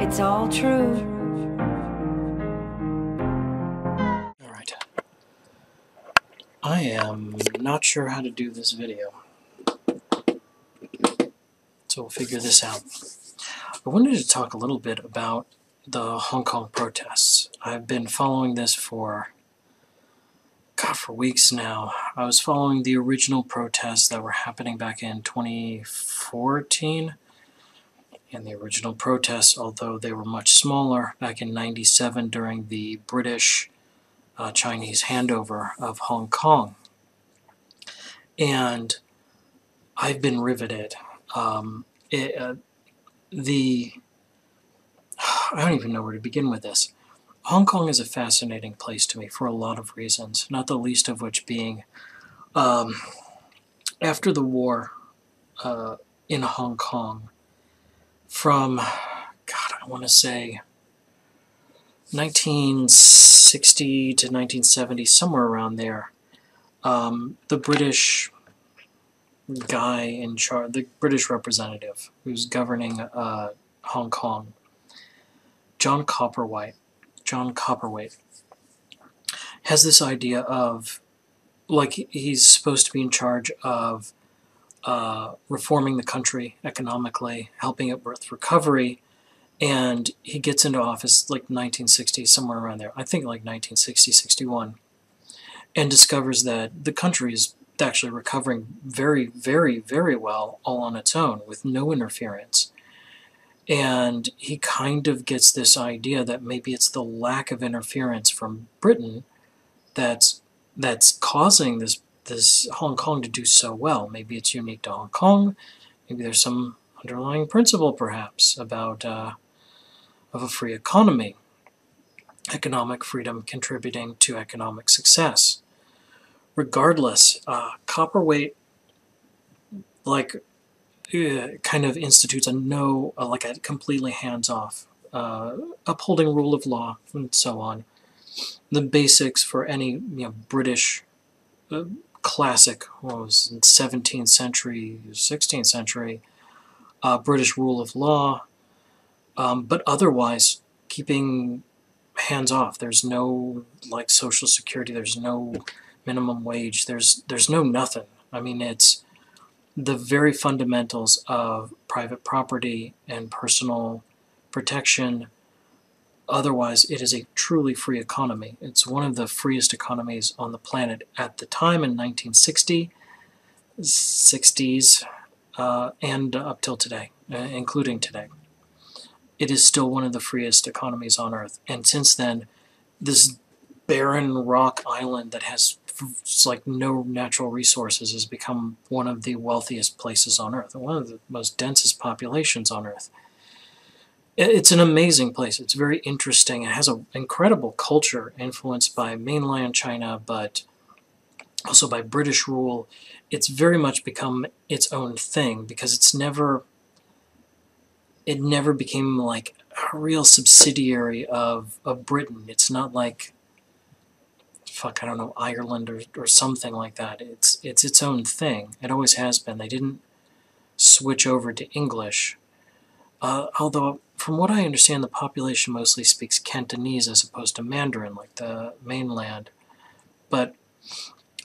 it's all true. Alright. I am not sure how to do this video, so we'll figure this out. I wanted to talk a little bit about the Hong Kong protests. I've been following this for weeks now. I was following the original protests that were happening back in 2014, and the original protests, although they were much smaller, back in '97 during the British-Chinese handover of Hong Kong. And I've been riveted. I don't even know where to begin with this. Hong Kong is a fascinating place to me for a lot of reasons, not the least of which being after the war in Hong Kong, from, God, I want to say 1960 to 1970, somewhere around there, the British guy in charge, the British representative who's governing Hong Kong, John Copperthwaite, has this idea of, like, he's supposed to be in charge of reforming the country economically, helping it with recovery, and he gets into office like 1960, somewhere around there, I think like 1960, 61, and discovers that the country is actually recovering very, very, very well all on its own with no interference. And he kind of gets this idea that maybe it's the lack of interference from Britain that's causing this Hong Kong to do so well. Maybe it's unique to Hong Kong. Maybe there's some underlying principle, perhaps, about of a free economy, economic freedom contributing to economic success. Regardless, Copperthwaite, like, kind of institutes a completely hands-off, upholding rule of law and so on. The basics for any British classic, what was it, 17th century, 16th century British rule of law, but otherwise keeping hands off. There's no like social security. There's no minimum wage. There's no nothing. I mean, it's the very fundamentals of private property and personal protection. Otherwise, it is a truly free economy. It's one of the freest economies on the planet at the time in 1960s, and up till today, including today. It is still one of the freest economies on Earth. And since then, this barren rock island that has like no natural resources has become one of the wealthiest places on Earth, and one of the most densest populations on Earth. It's an amazing place. It's very interesting. It has an incredible culture influenced by mainland China, but also by British rule. It's very much become its own thing because it never became like a real subsidiary of Britain. It's not like, I don't know, Ireland or something like that. It's its own thing. It always has been. They didn't switch over to English. Although, from what I understand, the population mostly speaks Cantonese as opposed to Mandarin, like the mainland. But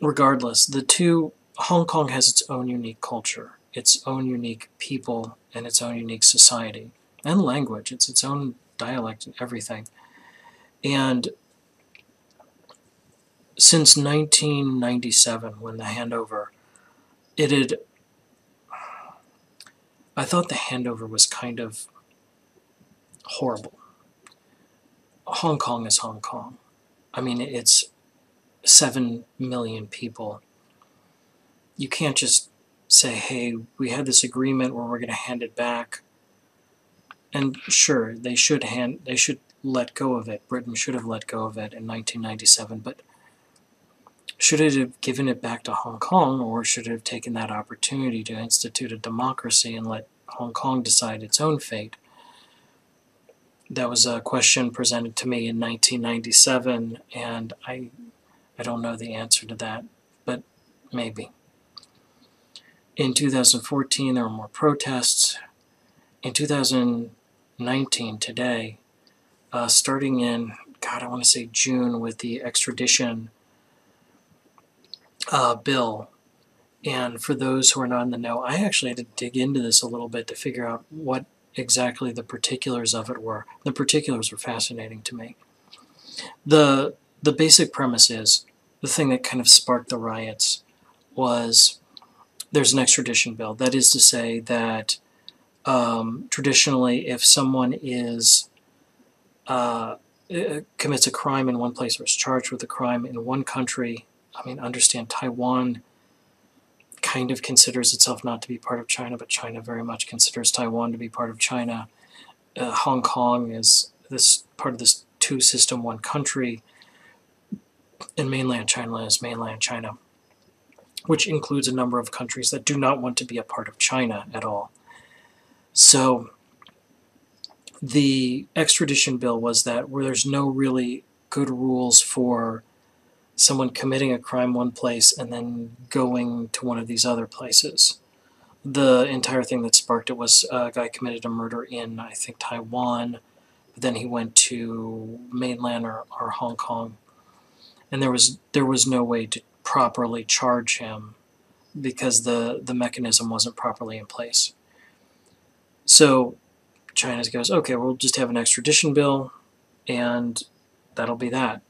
regardless, Hong Kong has its own unique culture, its own unique people, and its own unique society and language. It's its own dialect and everything. And since 1997, when the handover, I thought the handover was kind of horrible. Hong Kong is Hong Kong. I mean, it's 7 million people. You can't just say, hey, we had this agreement where we're going to hand it back. And sure, they should let go of it. Britain should have let go of it in 1997, but should it have given it back to Hong Kong, or should it have taken that opportunity to institute a democracy and let Hong Kong decide its own fate? That was a question presented to me in 1997, and I don't know the answer to that, but maybe. In 2014, there were more protests. In 2000, 19 today, starting in, God, I want to say June with the extradition bill. And for those who are not in the know, I actually had to dig into this a little bit to figure out what exactly the particulars of it were. The particulars were fascinating to me. The basic premise is, the thing that kind of sparked the riots was there's an extradition bill. That is to say that traditionally, if someone commits a crime in one place or is charged with a crime in one country, I mean, understand Taiwan kind of considers itself not to be part of China, but China very much considers Taiwan to be part of China. Hong Kong is this part of this two system, one country, and mainland China is mainland China, which includes a number of countries that do not want to be a part of China at all. So the extradition bill was that where there's no really good rules for someone committing a crime one place and then going to one of these other places. The entire thing that sparked it was a guy committed a murder in, I think, Taiwan. But then he went to mainland or Hong Kong, and there was no way to properly charge him because the mechanism wasn't properly in place. So China goes, okay, we'll just have an extradition bill, and that'll be that.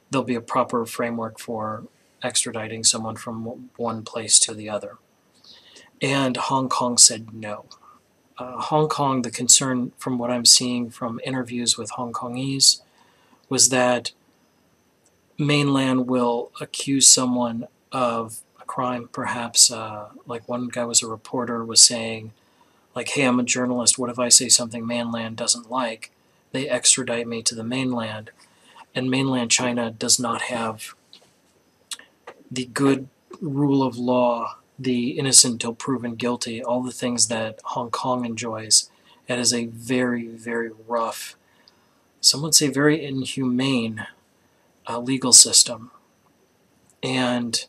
There'll be a proper framework for extraditing someone from one place to the other. And Hong Kong said no. Hong Kong, the concern from what I'm seeing from interviews with Hong Kongese was that mainland will accuse someone of a crime, perhaps like one guy was a reporter, was saying, like, hey, I'm a journalist, what if I say something mainland doesn't like? They extradite me to the mainland. And mainland China does not have the good rule of law, the innocent until proven guilty, all the things that Hong Kong enjoys. It is a very, very rough, some would say very inhumane legal system. And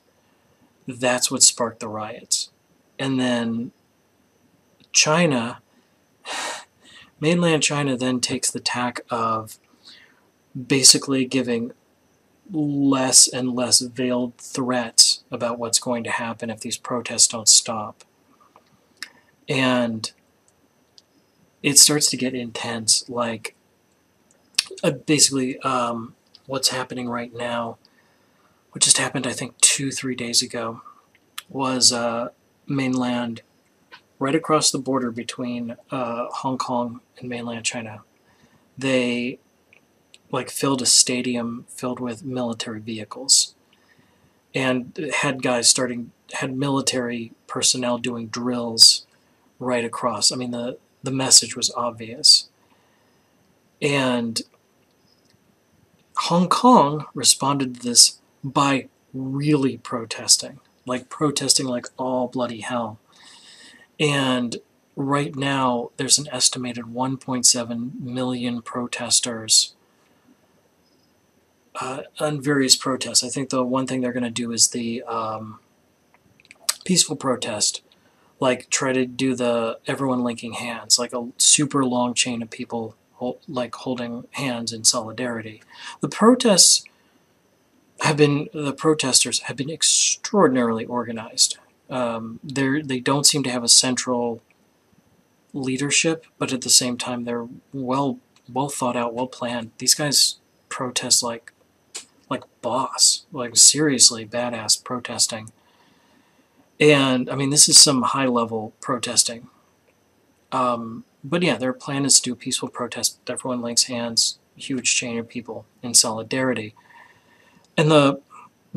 that's what sparked the riots. And then China, mainland China then takes the tack of basically giving less and less veiled threats about what's going to happen if these protests don't stop. And it starts to get intense, like basically what's happening right now, what just happened I think 2-3 days ago, was mainland, right across the border between Hong Kong and mainland China. They filled a stadium filled with military vehicles and had military personnel doing drills right across. I mean, the message was obvious. And Hong Kong responded to this by really protesting like all bloody hell. And right now, there's an estimated 1.7 million protesters on various protests. I think the one thing they're going to do is the peaceful protest, like try to do the everyone linking hands, like a super long chain of people holding hands in solidarity. The protesters have been extraordinarily organized. They don't seem to have a central leadership, but at the same time they're well thought out, well planned. These guys protest like boss, like seriously badass protesting. And I mean, this is some high level protesting. But yeah, their plan is to do peaceful protest. Everyone links hands, huge chain of people in solidarity. And the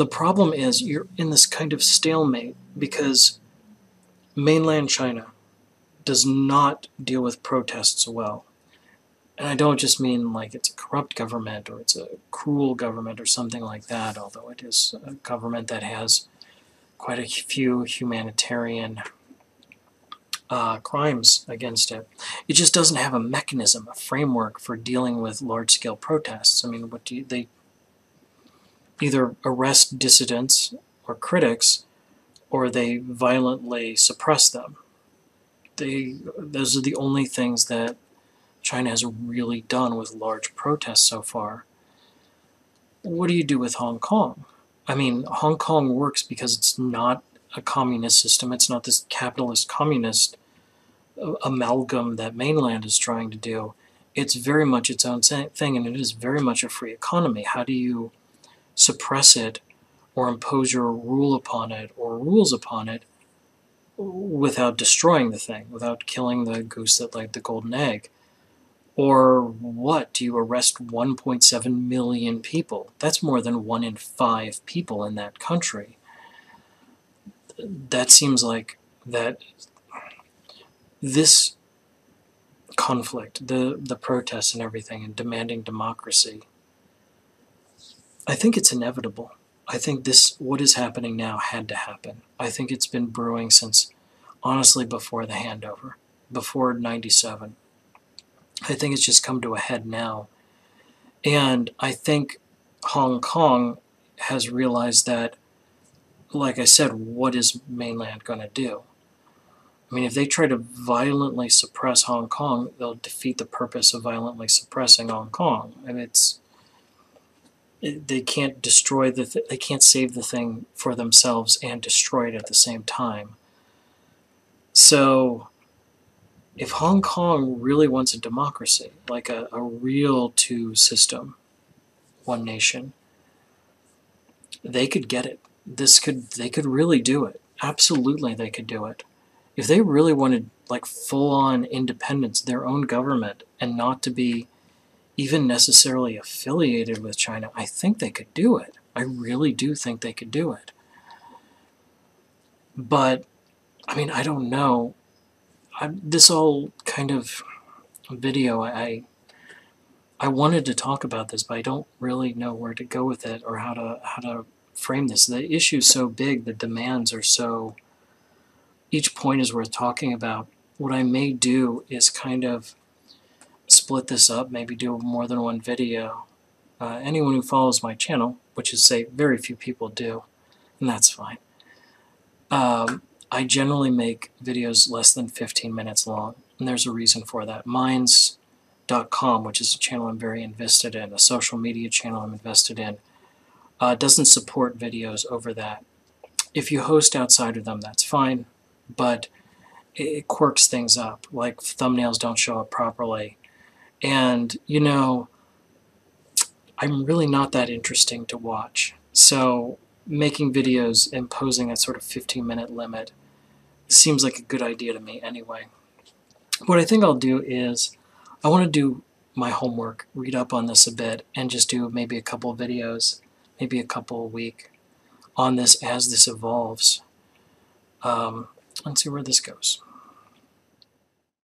problem is you're in this kind of stalemate because mainland China does not deal with protests well. And I don't just mean like it's a corrupt government or it's a cruel government or something like that, although it is a government that has quite a few humanitarian crimes against it. It just doesn't have a mechanism, a framework for dealing with large-scale protests. I mean, they either arrest dissidents or critics, or they violently suppress them. Those are the only things that China has really done with large protests so far. What do you do with Hong Kong? I mean, Hong Kong works because it's not a communist system. It's not this capitalist communist amalgam that mainland is trying to do. It's very much its own thing, and it is very much a free economy. How do you suppress it or impose your rule upon it or rules upon it without destroying the thing, without killing the goose that laid the golden egg? Or what? Do you arrest 1.7 million people? That's more than 1 in 5 people in that country. That seems like that this conflict, the protests and everything, and demanding democracy, I think it's inevitable. I think what is happening now had to happen. I think it's been brewing since, honestly, before the handover, before 97. I think it's just come to a head now. And I think Hong Kong has realized that, like I said, what is mainland going to do? I mean, if they try to violently suppress Hong Kong, they'll defeat the purpose of violently suppressing Hong Kong. And they can't destroy they can't save the thing for themselves and destroy it at the same time. So if Hong Kong really wants a democracy, like a real two system, one nation, they could get it. They could really do it. Absolutely, they could do it. If they really wanted like full-on independence, their own government, and not to be even necessarily affiliated with China, I think they could do it. I really do think they could do it. But, I mean, I don't know. This all kind of video, I wanted to talk about this, but I don't really know where to go with it or how to frame this. The issue's so big, the demands are so... Each point is worth talking about. What I may do is kind of split this up, maybe do more than one video. Anyone who follows my channel, which is, say, very few people do, and that's fine. I generally make videos less than 15 minutes long, and there's a reason for that. Minds.com, which is a channel I'm very invested in, a social media channel I'm invested in, doesn't support videos over that. If you host outside of them, that's fine, but it quirks things up, like thumbnails don't show up properly. And, you know, I'm really not that interesting to watch. So making videos imposing that sort of 15-minute limit seems like a good idea to me anyway. What I think I'll do is I want to do my homework, read up on this a bit, and just do maybe a couple of videos, maybe a couple a week on this as this evolves. Let's see where this goes.